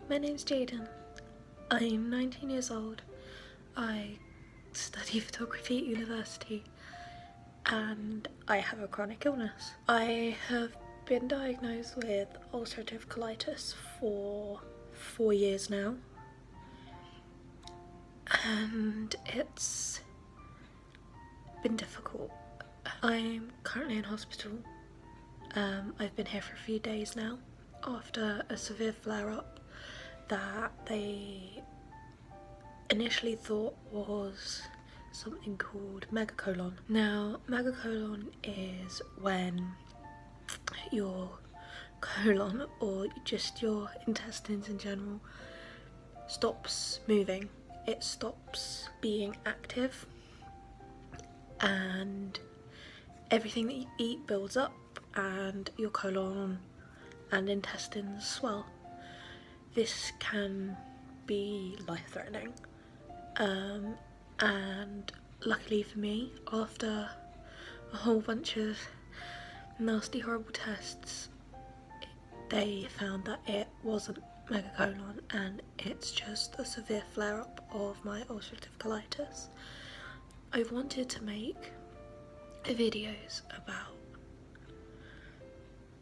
my name's Jaden. I'm 19 years old. I study photography at university and I have a chronic illness. I have been diagnosed with ulcerative colitis for 4 years now, and it's been difficult. I'm currently in hospital. I've been here for a few days now after a severe flare-up that they initially thought was something called megacolon. Now, megacolon is when your colon, or just your intestines in general, stops moving. It stops being active and everything that you eat builds up and your colon and intestines swell. This can be life-threatening, and luckily for me, after a whole bunch of nasty horrible tests, they found that it wasn't megacolon and it's just a severe flare-up of my ulcerative colitis. I've wanted to make videos about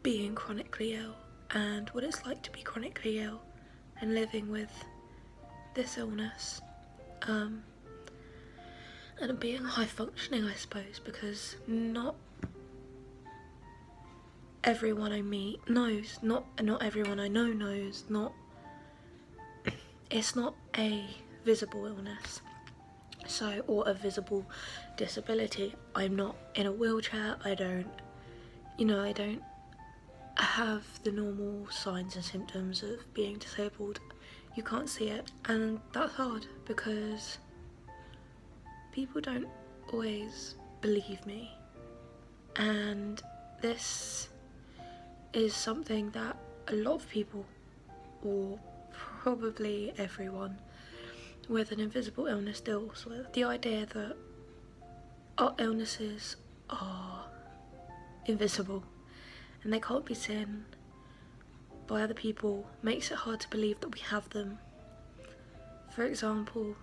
being chronically ill and what it's like to be chronically ill and living with this illness, and being high functioning, I suppose, because not everyone I meet knows, not everyone I know knows, it's not a visible illness, so, or a visible disability. I'm not in a wheelchair, I don't have the normal signs and symptoms of being disabled. You can't see it, and that's hard because people don't always believe me, and this is something that a lot of people, or probably everyone with an invisible illness, deals with. The idea that our illnesses are invisible and they can't be seen by other people makes it hard to believe that we have them. For example,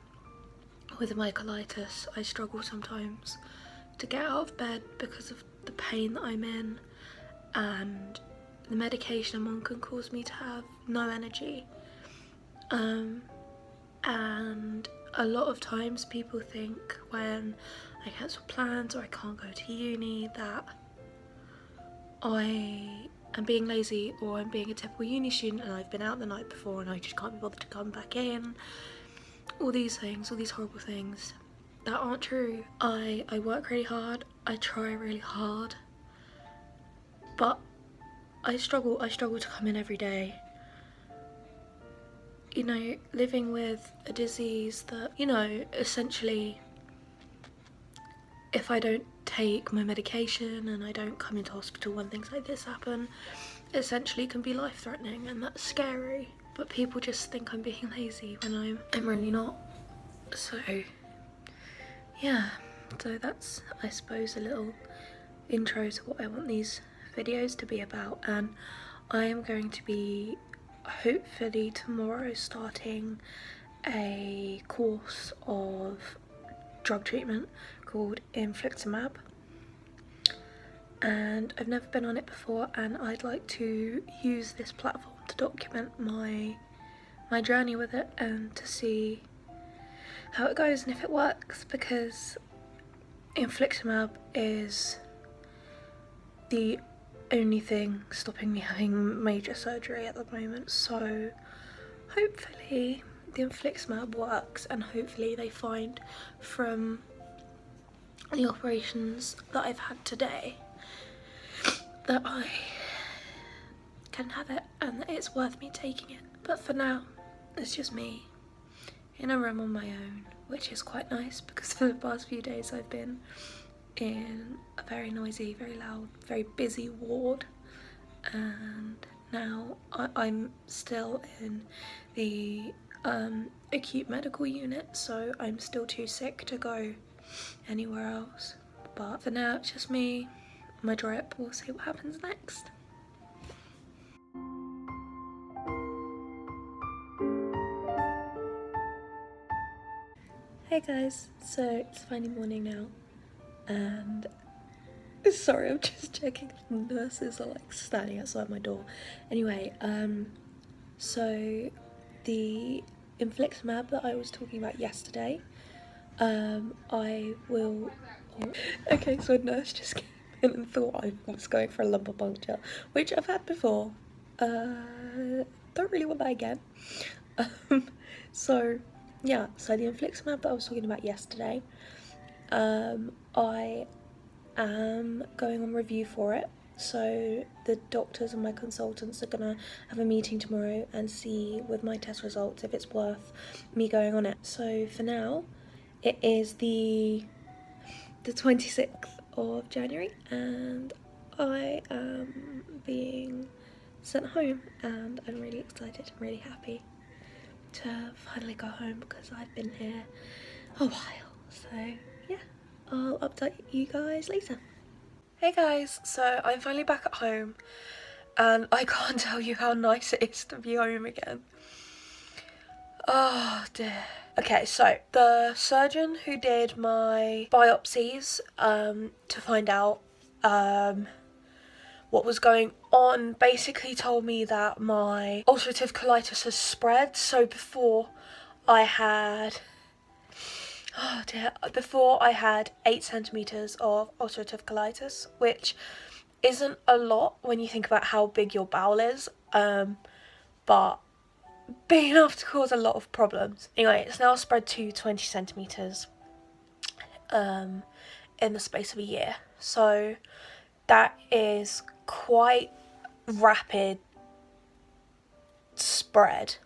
with my colitis, I struggle sometimes to get out of bed because of the pain that I'm in, and the medication I'm on can cause me to have no energy. And a lot of times people think when I cancel plans or I can't go to uni that I am being lazy, or I'm being a typical uni student and I've been out the night before and I just can't be bothered to come back in. All these things, all these horrible things that aren't true. I work really hard, I try really hard, but I struggle to come in every day. You know, living with a disease that, you know, essentially, if I don't take my medication and I don't come into hospital when things like this happen, essentially can be life-threatening, and that's scary. But people just think I'm being lazy when I'm really not. So yeah, so that's, I suppose, a little intro to what I want these videos to be about. And I am going to be hopefully tomorrow starting a course of drug treatment called infliximab, and I've never been on it before, and I'd like to use this platform to document my journey with it and to see how it goes and if it works, because infliximab is the only thing stopping me having major surgery at the moment. So hopefully the infliximab works, and hopefully they find from the operations that I've had today that I can have it and that it's worth me taking it. But for now, it's just me in a room on my own, which is quite nice because for the past few days I've been in a very noisy, very loud, very busy ward, and now I'm still in the acute medical unit, so I'm still too sick to go anywhere else. But for now, it's just me, my drip. We'll see what happens next. Hey guys, so it's finally morning now, and sorry, I'm just checking if the nurses are like standing outside my door. Anyway, so the infliximab that I was talking about yesterday, I will. Oh, okay, so a nurse just came in and thought I was going for a lumbar puncture, which I've had before. Don't really want that again. So yeah, so the infliximab that I was talking about yesterday, I am going on review for it. So the doctors and my consultants are gonna have a meeting tomorrow and see with my test results if it's worth me going on it. So for now, it is the 26th of January, and I am being sent home, and I'm really excited. I'm really happy to finally go home because I've been here a while. So yeah, I'll update you guys later. Hey guys, so I'm finally back at home, and I can't tell you how nice it is to be home again. Oh dear. Okay, so the surgeon who did my biopsies to find out what was going on basically told me that my ulcerative colitis has spread. So before I had 8 centimeters of ulcerative colitis, which isn't a lot when you think about how big your bowel is, but big enough to cause a lot of problems. Anyway, it's now spread to 20 centimeters in the space of a year. So that is quite rapid spread.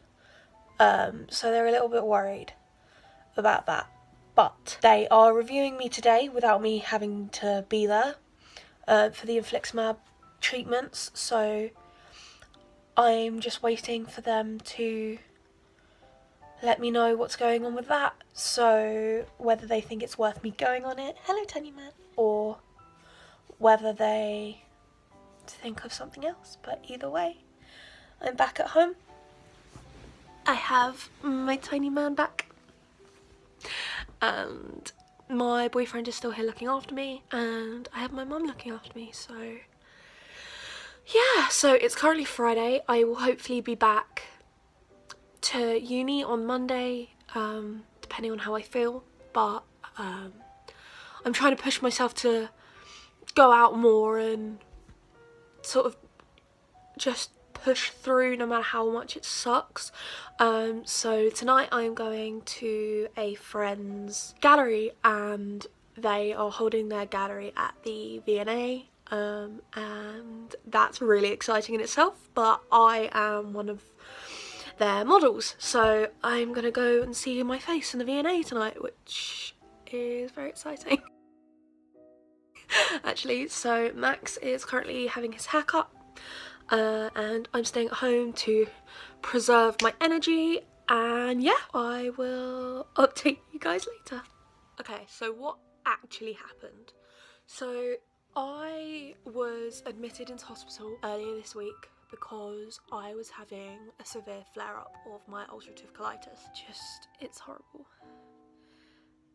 So they're a little bit worried about that. But they are reviewing me today without me having to be there for the infliximab treatments. So I'm just waiting for them to let me know what's going on with that. So whether they think it's worth me going on it, hello tiny man, or whether they think of something else. But either way, I'm back at home. I have my tiny man back, and my boyfriend is still here looking after me, and I have my mum looking after me. So yeah, so it's currently Friday. I will hopefully be back to uni on Monday, depending on how I feel, but I'm trying to push myself to go out more and sort of just push through no matter how much it sucks. So tonight I'm going to a friend's gallery, and they are holding their gallery at the V&A, and that's really exciting in itself, but I am one of their models, so I'm gonna go and see my face in the V&A tonight, which is very exciting. Actually, so Max is currently having his haircut, and I'm staying at home to preserve my energy, and yeah, I will update you guys later. Okay, so what actually happened? So I was admitted into hospital earlier this week because I was having a severe flare-up of my ulcerative colitis. Just, it's horrible.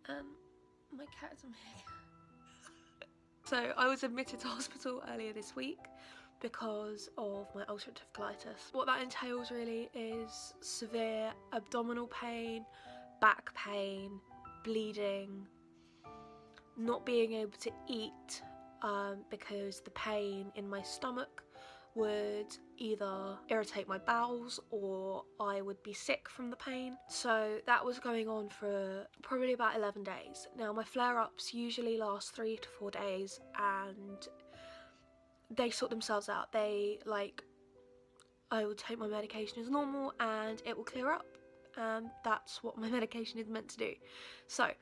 And my cat is a meg. So I was admitted to hospital earlier this week because of my ulcerative colitis. What that entails really is severe abdominal pain, back pain, bleeding, not being able to eat because the pain in my stomach would either irritate my bowels or I would be sick from the pain. So that was going on for probably about 11 days. Now my flare-ups usually last 3 to 4 days, and they sort themselves out. I would take my medication as normal and it will clear up, and that's what my medication is meant to do. So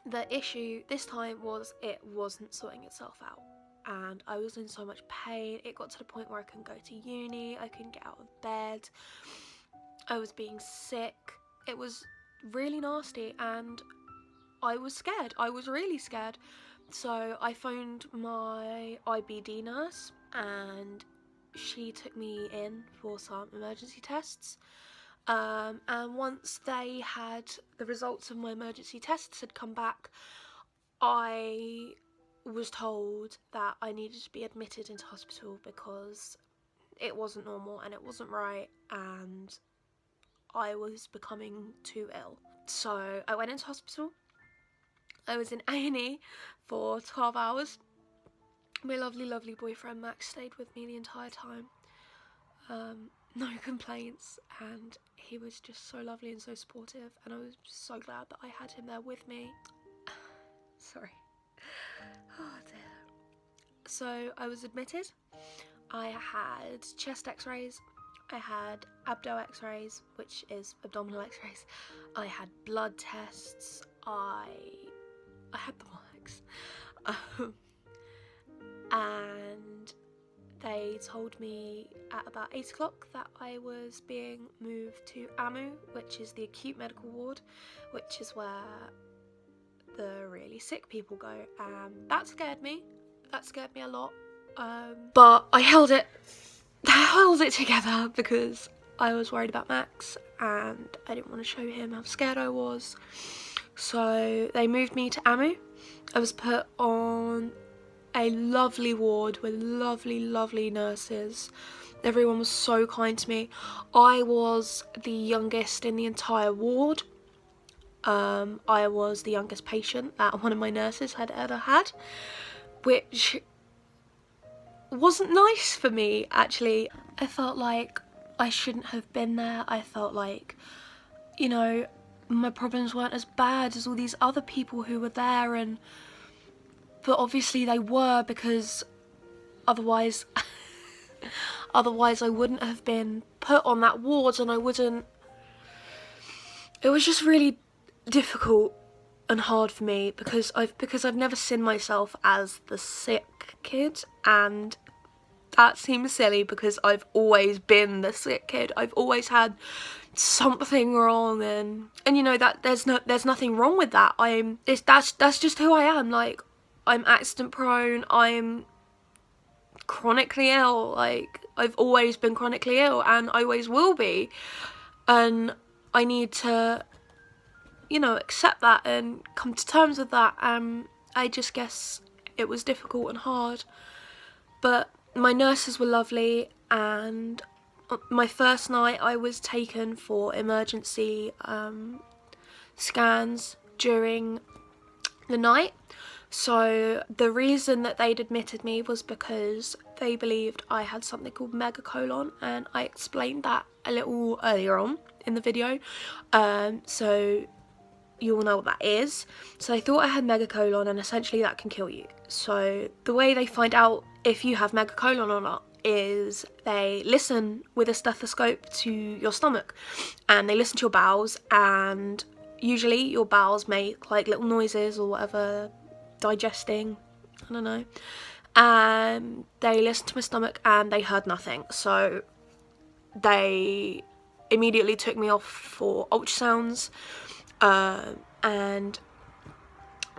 the issue this time was it wasn't sorting itself out, and I was in so much pain. It got to the point where I couldn't go to uni, I couldn't get out of bed, I was being sick. It was really nasty, and I was scared. I was really scared. So I phoned my IBD nurse, and she took me in for some emergency tests. And once they had the results of my emergency tests had come back, I was told that I needed to be admitted into hospital because it wasn't normal and it wasn't right, and I was becoming too ill. So I went into hospital. I was in A&E for 12 hours. My lovely boyfriend Max stayed with me the entire time. No complaints, and he was just so lovely and so supportive, and I was so glad that I had him there with me. Sorry. Oh dear. So I was admitted. I had chest x-rays, I had abdo x-rays, which is abdominal x-rays, I had blood tests, I had the works, and they told me at about 8 o'clock that I was being moved to AMU, which is the acute medical ward, which is where the really sick people go, and that scared me a lot, but I held it together because I was worried about Max and I didn't want to show him how scared I was. So they moved me to AMU. I was put on a lovely ward with lovely nurses. Everyone was so kind to me. I was the youngest in the entire ward. I was the youngest patient that one of my nurses had ever had, which wasn't nice for me, actually. I felt like I shouldn't have been there. I felt like, you know, my problems weren't as bad as all these other people who were there, but obviously they were, because otherwise I wouldn't have been put on that ward, and it was just really difficult and hard for me because I've never seen myself as the sick kid, and that seems silly because I've always been the sick kid. I've always had something wrong, and you know that there's nothing wrong with that. That's just who I am. Like, I'm accident prone, I'm chronically ill, like I've always been chronically ill and I always will be, and I need to, you know, accept that and come to terms with that. I just guess it was difficult and hard, but my nurses were lovely, and my first night I was taken for emergency scans during the night. So the reason that they'd admitted me was because they believed I had something called megacolon, and I explained that a little earlier on in the video, so you all know what that is. So they thought I had megacolon, and essentially that can kill you. So the way they find out if you have megacolon or not is they listen with a stethoscope to your stomach, and they listen to your bowels, and usually your bowels make like little noises or whatever, digesting, I don't know, and they listened to my stomach and they heard nothing. So they immediately took me off for ultrasounds, and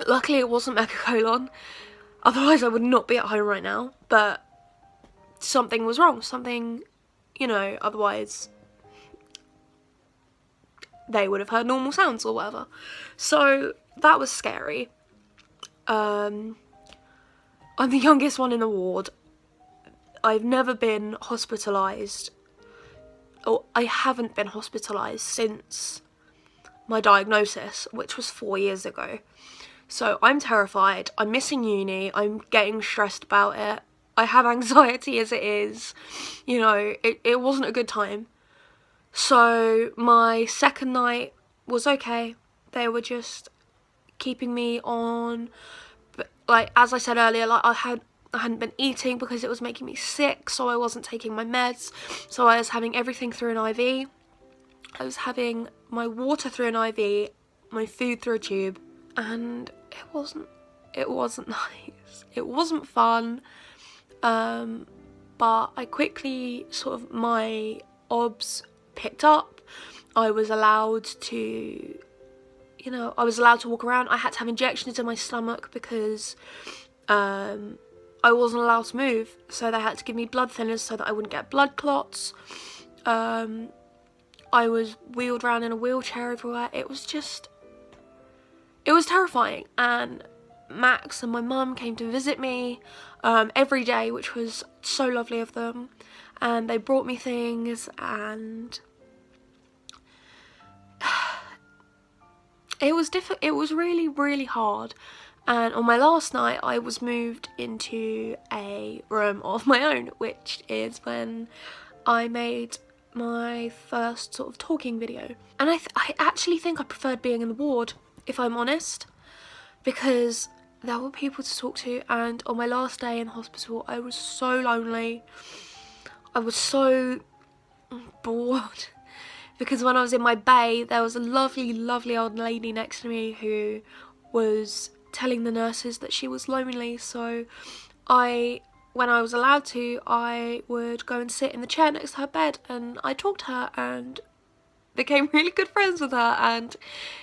luckily it wasn't megacolon, otherwise I would not be at home right now, but something was wrong, something, you know, otherwise they would have heard normal sounds or whatever. So that was scary. I'm the youngest one in the ward. I've never been hospitalised, or I haven't been hospitalised since my diagnosis, which was 4 years ago. So I'm terrified, I'm missing uni, I'm getting stressed about it, I have anxiety as it is, you know, it wasn't a good time. So my second night was okay. They were just keeping me on, but like, as I said earlier, like I hadn't been eating because it was making me sick, so I wasn't taking my meds, so I was having everything through an IV. I was having my water through an IV, my food through a tube, and it wasn't nice. It wasn't fun, but I quickly my OBS picked up. I was allowed to, you know, I was allowed to walk around. I had to have injections in my stomach because I wasn't allowed to move, so they had to give me blood thinners so that I wouldn't get blood clots. I was wheeled around in a wheelchair everywhere. It was terrifying. And Max and my mum came to visit me every day, which was so lovely of them. And they brought me things, and it was really, really hard. And on my last night, I was moved into a room of my own, which is when I made my first sort of talking video. And I actually think I preferred being in the ward, if I'm honest, because there were people to talk to. And on my last day in hospital, I was so lonely. I was so bored, because when I was in my bay, there was a lovely, lovely old lady next to me who was telling the nurses that she was lonely. So when I was allowed to, I would go and sit in the chair next to her bed, and I talked to her and became really good friends with her, and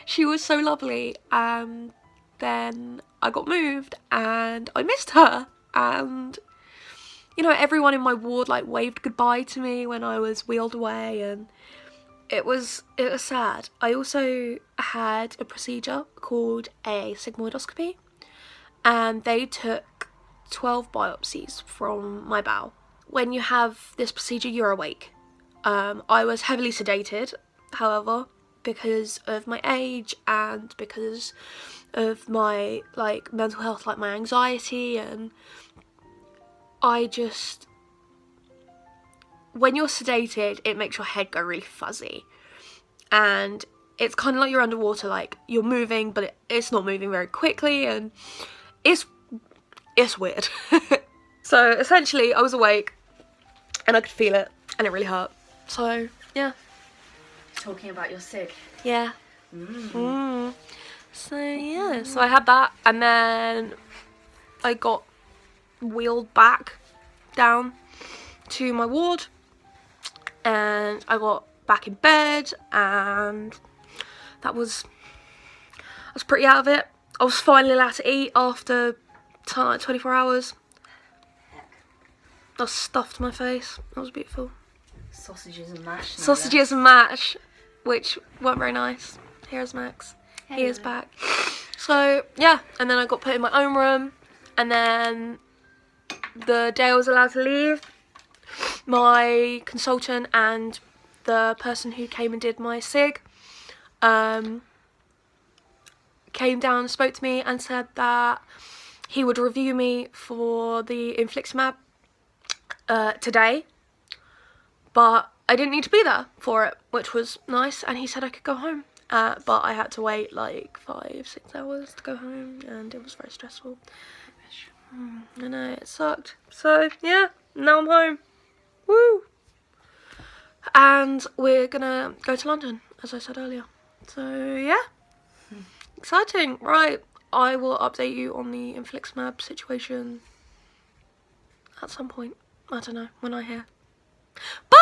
she was so lovely. And then I got moved and I missed her, and you know, everyone in my ward like waved goodbye to me when I was wheeled away, and it was sad. I also had a procedure called a sigmoidoscopy, and they took 12 biopsies from my bowel. When you have this procedure, you're awake. I was heavily sedated, however, because of my age and because of my like mental health, like my anxiety, and when you're sedated, it makes your head go really fuzzy, and it's kind of like you're underwater, like you're moving, but it's not moving very quickly, and it's weird. So essentially, I was awake, and I could feel it, and it really hurt. So yeah. Talking about your sig. Yeah. So yeah, so I had that, and then I got wheeled back down to my ward, and I got back in bed, and I was pretty out of it. I was finally allowed to eat after 24 hours. Heck. I stuffed my face. That was beautiful. Sausages and mash. Sausages and mash, which weren't very nice. Here's Max. He is back. So yeah, and then I got put in my own room, and then the day I was allowed to leave, my consultant and the person who came and did my sig came down and spoke to me and said that he would review me for the infliximab today, but I didn't need to be there for it, which was nice, and he said I could go home. But I had to wait like 5-6 hours to go home, and it was very stressful. I know, it sucked. So yeah, now I'm home. Woo! And we're gonna go to London, as I said earlier. So yeah, exciting. Right, I will update you on the infliximab situation at some point. I don't know, when I hear. Bye!